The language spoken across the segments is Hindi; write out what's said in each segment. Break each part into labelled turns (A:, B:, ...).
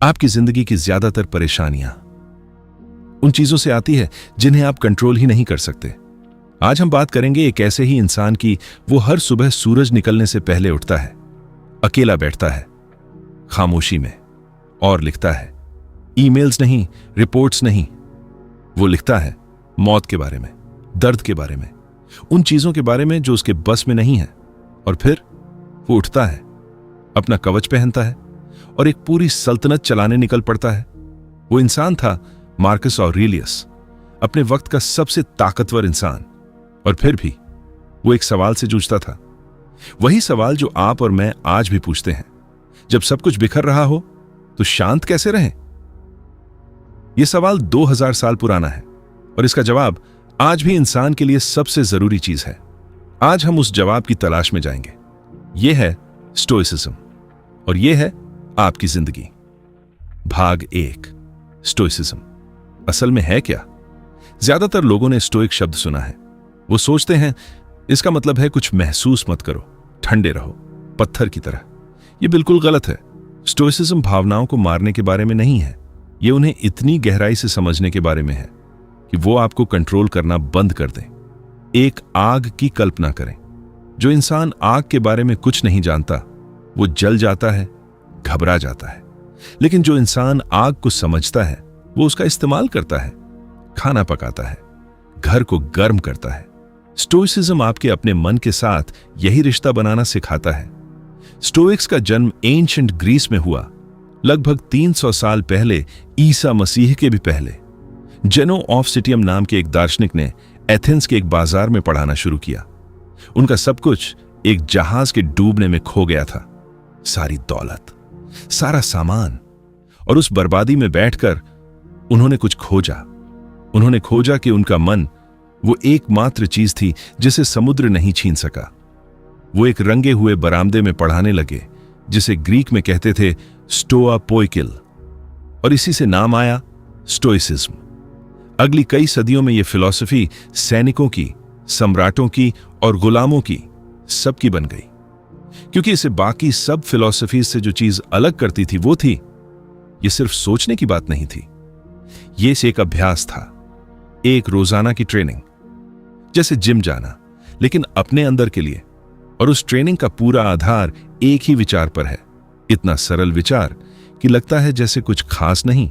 A: आपकी जिंदगी की ज्यादातर परेशानियां उन चीजों से आती है जिन्हें आप कंट्रोल ही नहीं कर सकते। आज हम बात करेंगे एक ऐसे ही इंसान की, वो हर सुबह सूरज निकलने से पहले उठता है, अकेला बैठता है खामोशी में और लिखता है। ईमेल्स नहीं, रिपोर्ट्स नहीं, वो लिखता है मौत के बारे में, दर्द के बारे में, उन चीजों के बारे में जो उसके बस में नहीं है। और फिर वो उठता है, अपना कवच पहनता है और एक पूरी सल्तनत चलाने निकल पड़ता है। वो इंसान था मार्कस ऑरेलियस, अपने वक्त का सबसे ताकतवर इंसान। और फिर भी वो एक सवाल से जूझता था, वही सवाल जो आप और मैं आज भी पूछते हैं। जब सब कुछ बिखर रहा हो तो शांत कैसे रहें? यह सवाल 2000 साल पुराना है और इसका जवाब आज भी इंसान के लिए सबसे जरूरी चीज है। आज हम उस जवाब की तलाश में जाएंगे। यह है स्टोइसिज्म और यह है आपकी जिंदगी। भाग 1, स्टोइसिज्म असल में है क्या? ज्यादातर लोगों ने स्टोइक शब्द सुना है। वो सोचते हैं इसका मतलब है कुछ महसूस मत करो, ठंडे रहो, पत्थर की तरह। यह बिल्कुल गलत है। स्टोइसिज्म भावनाओं को मारने के बारे में नहीं है। यह उन्हें इतनी गहराई से समझने के बारे में है कि वो आपको कंट्रोल करना बंद कर दें। एक आग की कल्पना करें। जो इंसान आग के बारे में कुछ नहीं जानता वो जल जाता है, घबरा जाता है। लेकिन जो इंसान आग को समझता है वो उसका इस्तेमाल करता है, खाना पकाता है, घर को गर्म करता है। स्टोइसिज्म आपके अपने मन के साथ यही रिश्ता बनाना सिखाता है। स्टोइक्स का जन्म एंशिएंट ग्रीस में हुआ, लगभग 300 साल पहले, ईसा मसीह के भी पहले। जेनो ऑफ सिटियम नाम के एक दार्शनिक ने एथेंस के एक बाजार में पढ़ाना शुरू किया। उनका सब कुछ एक जहाज के डूबने में खो गया था। सारी दौलत, सारा सामान, और उस बर्बादी में बैठकर उन्होंने कुछ खोजा। उन्होंने खोजा कि उनका मन वो एकमात्र चीज थी जिसे समुद्र नहीं छीन सका। वो एक रंगे हुए बरामदे में पढ़ाने लगे जिसे ग्रीक में कहते थे स्टोआ पोइकिल, और इसी से नाम आया स्टोइसिज्म। अगली कई सदियों में यह फिलॉसफी सैनिकों की, सम्राटों की और गुलामों की, सबकी बन गई। क्योंकि इसे बाकी सब फिलॉसफीज से जो चीज अलग करती थी वो थी, यह सिर्फ सोचने की बात नहीं थी। यह एक अभ्यास था, एक रोजाना की ट्रेनिंग, जैसे जिम जाना, लेकिन अपने अंदर के लिए। और उस ट्रेनिंग का पूरा आधार एक ही विचार पर है। इतना सरल विचार कि लगता है जैसे कुछ खास नहीं,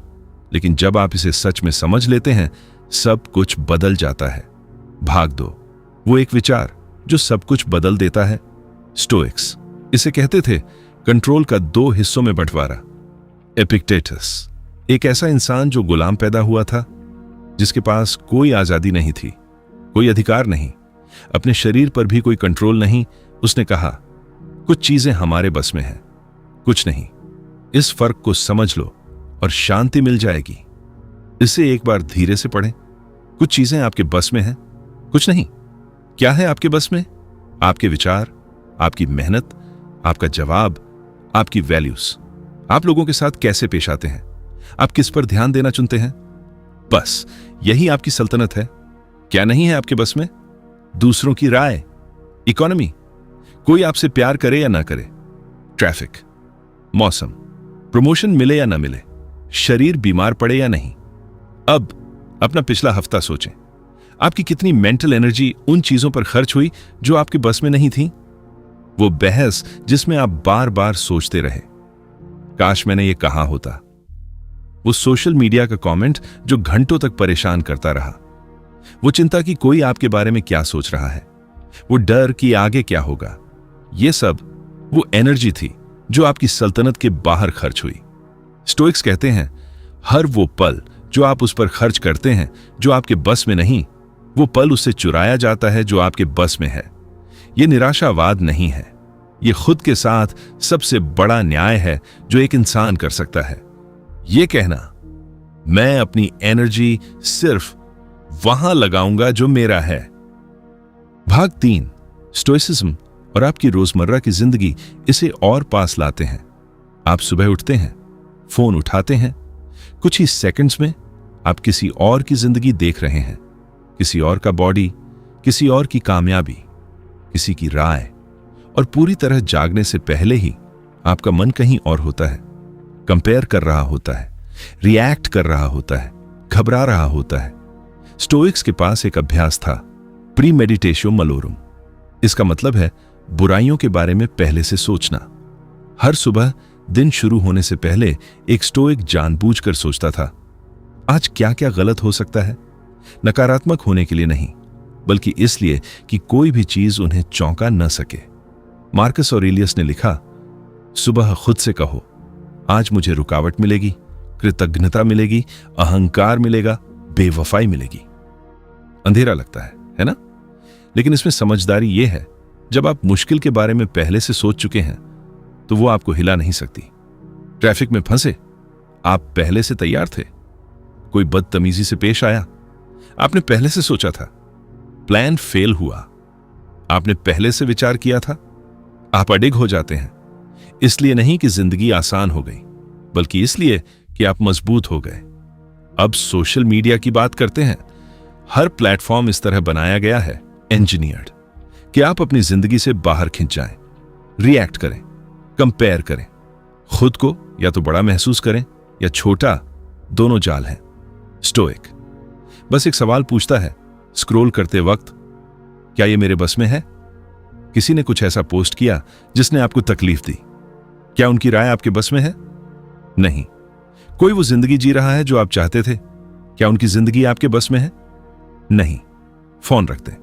A: लेकिन जब आप इसे सच में समझ लेते हैं सब कुछ बदल जाता है। भाग 2, वो एक विचार जो सब कुछ बदल देता है। स्टोइक्स इसे कहते थे कंट्रोल का 2 हिस्सों में बंटवारा। एपिक्टेटस एक ऐसा इंसान जो गुलाम पैदा हुआ था, जिसके पास कोई आजादी नहीं थी, कोई अधिकार नहीं, अपने शरीर पर भी कोई कंट्रोल नहीं। उसने कहा कुछ चीजें हमारे बस में हैं, कुछ नहीं। इस फर्क को समझ लो और शांति मिल जाएगी। इसे एक बार धीरे से पढ़ें। कुछ चीजें आपके बस में हैं, कुछ नहीं। क्या है आपके बस में? आपके विचार, आपकी मेहनत, आपका जवाब, आपकी वैल्यूज। आप लोगों के साथ कैसे पेश आते हैं, आप किस पर ध्यान देना चुनते हैं, बस यही आपकी सल्तनत है। क्या नहीं है आपके बस में? दूसरों की राय, इकोनॉमी, कोई आपसे प्यार करे या ना करे, ट्रैफिक, मौसम, प्रमोशन मिले या ना मिले, शरीर बीमार पड़े या नहीं। अब अपना पिछला हफ्ता सोचें, आपकी कितनी मेंटल एनर्जी उन चीजों पर खर्च हुई जो आपके बस में नहीं थी। वो बहस जिसमें आप बार बार सोचते रहे, काश मैंने ये कहा होता। वो सोशल मीडिया का कमेंट जो घंटों तक परेशान करता रहा। वो चिंता कि कोई आपके बारे में क्या सोच रहा है। वो डर कि आगे क्या होगा। ये सब वो एनर्जी थी जो आपकी सल्तनत के बाहर खर्च हुई। स्टोइक्स कहते हैं हर वो पल जो आप उस पर खर्च करते हैं जो आपके बस में नहीं, वो पल उससे चुराया जाता है जो आपके बस में है। ये निराशावाद नहीं है, ये खुद के साथ सबसे बड़ा न्याय है जो एक इंसान कर सकता है। ये कहना, मैं अपनी एनर्जी सिर्फ वहां लगाऊंगा जो मेरा है। भाग 3, स्टोइसिज्म और आपकी रोजमर्रा की जिंदगी इसे और पास लाते हैं। आप सुबह उठते हैं, फोन उठाते हैं, कुछ ही सेकंड्स में आप किसी और की जिंदगी देख रहे हैं, किसी और का बॉडी, किसी और की कामयाबी, किसी की राय, और पूरी तरह जागने से पहले ही आपका मन कहीं और होता है। कंपेयर कर रहा होता है, रिएक्ट कर रहा होता है, घबरा रहा होता है। स्टोइक्स के पास एक अभ्यास था, प्रीमेडिटेशो मलोरुम। इसका मतलब है बुराइयों के बारे में पहले से सोचना। हर सुबह दिन शुरू होने से पहले एक स्टोइक जानबूझकर सोचता था, आज क्या क्या गलत हो सकता है। नकारात्मक होने के लिए नहीं, बल्कि इसलिए कि कोई भी चीज उन्हें चौंका न सके। मार्कस ऑरेलियस ने लिखा, सुबह खुद से कहो, आज मुझे रुकावट मिलेगी, कृतज्ञता मिलेगी, अहंकार मिलेगा, बेवफाई मिलेगी। अंधेरा लगता है ना? लेकिन इसमें समझदारी यह है, जब आप मुश्किल के बारे में पहले से सोच चुके हैं तो वो आपको हिला नहीं सकती। ट्रैफिक में फंसे, आप पहले से तैयार थे। कोई बदतमीजी से पेश आया, आपने पहले से सोचा था। प्लान फेल हुआ, आपने पहले से विचार किया था। आप अडिग हो जाते हैं, इसलिए नहीं कि जिंदगी आसान हो गई, बल्कि इसलिए कि आप मजबूत हो गए। अब सोशल मीडिया की बात करते हैं। हर प्लेटफॉर्म इस तरह बनाया गया है, इंजीनियर्ड, कि आप अपनी जिंदगी से बाहर खिंच जाएं, रिएक्ट करें, कंपेयर करें, खुद को या तो बड़ा महसूस करें या छोटा, दोनों जाल हैं। स्टोइक बस एक सवाल पूछता है स्क्रॉल करते वक्त, क्या यह मेरे बस में है? किसी ने कुछ ऐसा पोस्ट किया जिसने आपको तकलीफ दी, क्या उनकी राय आपके बस में है? नहीं। कोई वो जिंदगी जी रहा है जो आप चाहते थे, क्या उनकी जिंदगी आपके बस में है? नहीं। फोन रख दें,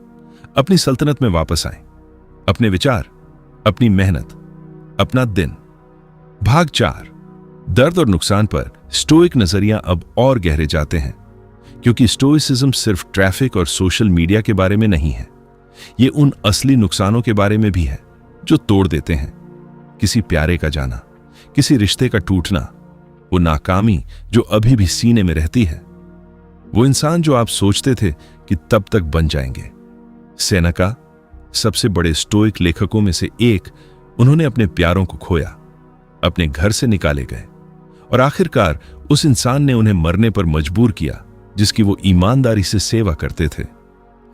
A: अपनी सल्तनत में वापस आएं, अपने विचार, अपनी मेहनत, अपना दिन। भाग 4, दर्द और नुकसान पर स्टोइक नजरिया अब और गहरे जाते हैं, क्योंकि स्टोइसिज्म सिर्फ ट्रैफिक और सोशल मीडिया के बारे में नहीं है, ये उन असली नुकसानों के बारे में भी है जो तोड़ देते हैं। किसी प्यारे का जाना, किसी रिश्ते का टूटना, वो नाकामी जो अभी भी सीने में रहती है, वो इंसान जो आप सोचते थे कि तब तक बन जाएंगे। सेनेका, सबसे बड़े स्टोइक लेखकों में से एक, उन्होंने अपने प्यारों को खोया, अपने घर से निकाले गए और आखिरकार उस इंसान ने उन्हें मरने पर मजबूर किया जिसकी वो ईमानदारी से सेवा करते थे।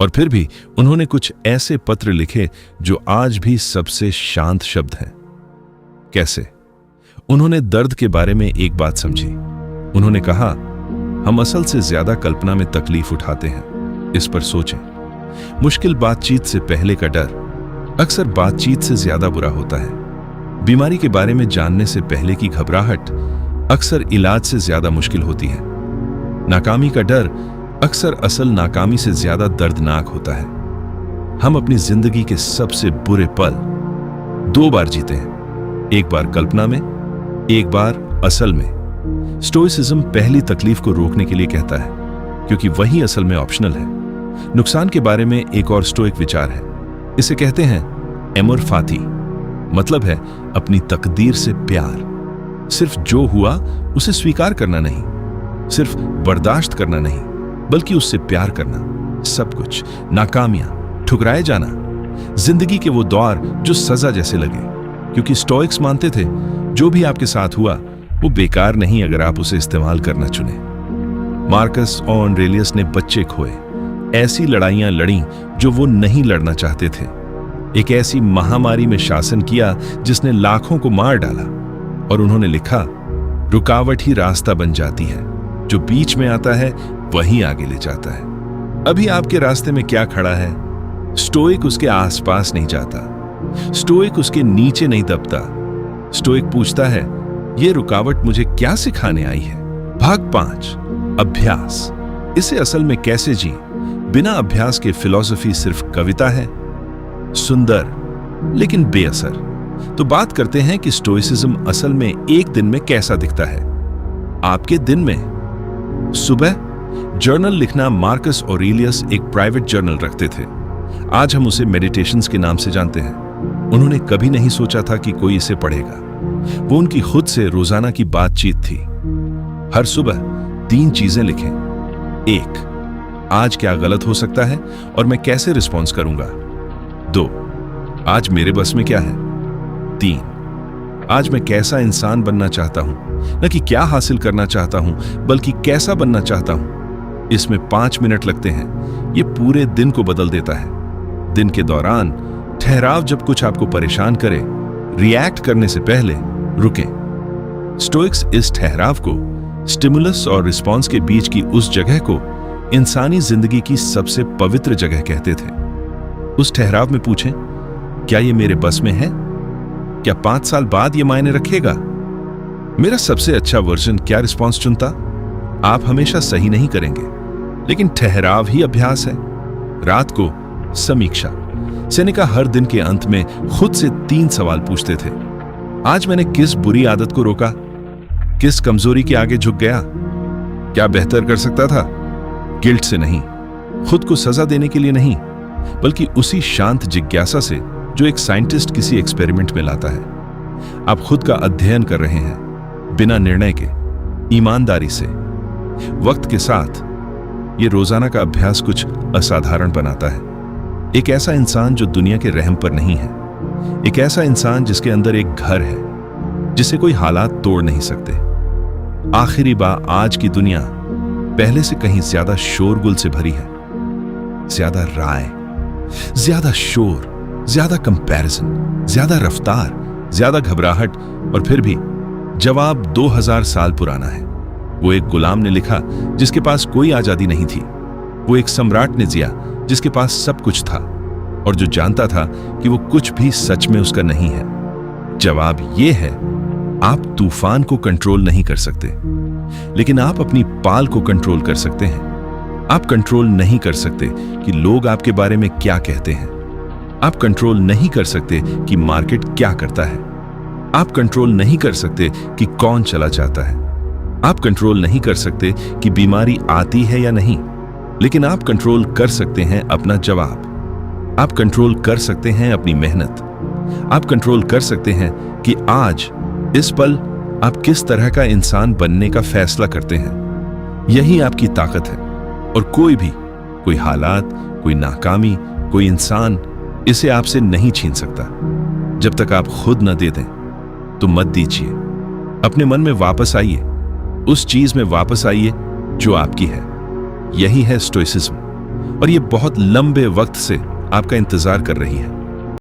A: और फिर भी उन्होंने कुछ ऐसे पत्र लिखे जो आज भी सबसे शांत शब्द हैं। कैसे? उन्होंने दर्द के बारे में एक बात समझी। उन्होंने कहा, हम असल से ज्यादा कल्पना में तकलीफ उठाते हैं। इस पर सोचें। मुश्किल बातचीत से पहले का डर अक्सर बातचीत से ज्यादा बुरा होता है। बीमारी के बारे में जानने से पहले की घबराहट अक्सर इलाज से ज्यादा मुश्किल होती है। नाकामी का डर अक्सर असल नाकामी से ज्यादा दर्दनाक होता है। हम अपनी जिंदगी के सबसे बुरे पल 2 बार जीते हैं, एक बार कल्पना में, एक बार असल में। स्टोइसिज्म पहली तकलीफ को रोकने के लिए कहता है, क्योंकि वही असल में ऑप्शनल है। नुकसान के बारे में एक और स्टोइक विचार है, इसे कहते हैं एमोर फाती, मतलब है अपनी तकदीर से प्यार। सिर्फ जो हुआ उसे स्वीकार करना नहीं, सिर्फ बर्दाश्त करना नहीं, बल्कि उससे प्यार करना। सब कुछ, नाकामियां, ठुकराए जाना, जिंदगी के वो दौर जो सजा जैसे लगे, क्योंकि स्टोइक्स मानते थे जो भी आपके साथ हुआ वो बेकार नहीं अगर आप उसे इस्तेमाल करना चुने। मार्कस ऑरेलियस ने बच्चे खोए, ऐसी लड़ाइयां लड़ी जो वो नहीं लड़ना चाहते थे। एक ऐसी महामारी में शासन किया जिसने लाखों को मार डाला, और उन्होंने लिखा, रुकावट ही रास्ता बन जाती है, जो बीच में आता है वही आगे ले जाता है। अभी आपके रास्ते में क्या खड़ा है? स्टोइक उसके आसपास नहीं जाता, स्टोइक उसके नीचे नहीं दबता। स्टोइक पूछता है, ये रुकावट मुझे क्या सिखाने आई है? भाग 5, अभ्यास। इसे असल में कैसे जी? बिना अभ्यास के फिलॉसफी सिर्फ कविता है, सुंदर लेकिन बेअसर। तो बात करते हैं कि स्टोइसिज्म असल में एक दिन में कैसा दिखता है। आपके दिन में सुबह जर्नल लिखना। मार्कस ऑरेलियस एक प्राइवेट जर्नल रखते थे, आज हम उसे मेडिटेशंस के नाम से जानते हैं। उन्होंने कभी नहीं सोचा था कि कोई इसे पढ़ेगा। वो उनकी खुद से रोजाना की बातचीत थी। हर सुबह 3 चीजें लिखें। 1, आज क्या गलत हो सकता है और मैं कैसे रिस्पॉन्स करूंगा। 2, आज मेरे बस में क्या है। 3, आज मैं कैसा इंसान बनना चाहता हूं, न कि क्या हासिल करना चाहता हूं, बल्कि कैसा बनना चाहता हूं। इसमें 5 मिनट लगते हैं, ये पूरे दिन को बदल देता है। दिन के दौरान ठहराव, जब कुछ आपको परेशान करे, रिएक्ट करने से पहले रुकें, स्टोइक्स इस ठहराव को, स्टिमुलस और रिस्पॉन्स के बीच की उस जगह को इंसानी जिंदगी की सबसे पवित्र जगह कहते थे। उस ठहराव में पूछें, क्या ये मेरे बस में है? क्या 5 साल बाद ये मायने रखेगा? मेरा सबसे अच्छा वर्जन क्या रिस्पॉन्स चुनता? आप हमेशा सही नहीं करेंगे, लेकिन ठहराव ही अभ्यास है। रात को समीक्षा। सेनेका हर दिन के अंत में खुद से 3 सवाल पूछते थे। आज मैंने किस बुरी आदत को रोका? किस कमजोरी के आगे झुक गया? क्या बेहतर कर सकता था? गिल्ट से नहीं, खुद को सजा देने के लिए नहीं, बल्कि उसी शांत जिज्ञासा से जो एक साइंटिस्ट किसी एक्सपेरिमेंट में लाता है। आप खुद का अध्ययन कर रहे हैं, बिना निर्णय के, ईमानदारी से। वक्त के साथ ये रोजाना का अभ्यास कुछ असाधारण बनाता है। एक ऐसा इंसान जो दुनिया के रहम पर नहीं है, एक ऐसा इंसान जिसके अंदर एक घर है जिसे कोई हालात तोड़ नहीं सकते। आखिरी बार आज की दुनिया पहले से कहीं ज्यादा शोरगुल से भरी है, ज्यादा राय, ज्यादा शोर, ज्यादा कंपैरिजन, ज्यादा रफ्तार, ज्यादा घबराहट, और फिर भी जवाब 2000 साल पुराना है। वो एक गुलाम ने लिखा जिसके पास कोई आजादी नहीं थी। वो एक सम्राट ने जिया जिसके पास सब कुछ था और जो जानता था कि वो कुछ भी सच में उसका नहीं है। जवाब ये है, आप तूफान को कंट्रोल नहीं कर सकते, लेकिन आप अपनी पाल को कंट्रोल कर सकते हैं। आप कंट्रोल नहीं कर सकते कि लोग आपके बारे में क्या कहते हैं। आप कंट्रोल नहीं कर सकते कि मार्केट क्या करता है। आप कंट्रोल नहीं कर सकते कि कौन चला जाता है। आप कंट्रोल नहीं कर सकते कि बीमारी आती है या नहीं, लेकिन आप कंट्रोल कर सकते हैं अपना जवाब। आप कंट्रोल कर सकते हैं अपनी मेहनत। आप कंट्रोल कर सकते हैं कि आज इस पल आप किस तरह का इंसान बनने का फैसला करते हैं। यही आपकी ताकत है और कोई हालात, कोई नाकामी, कोई इंसान इसे आपसे नहीं छीन सकता। जब तक आप खुद न दे दें तो मत दीजिए। अपने मन में वापस आइए, उस चीज में वापस आइए जो आपकी है। यही है स्टोइसिज्म, और ये बहुत लंबे वक्त से आपका इंतजार कर रही है।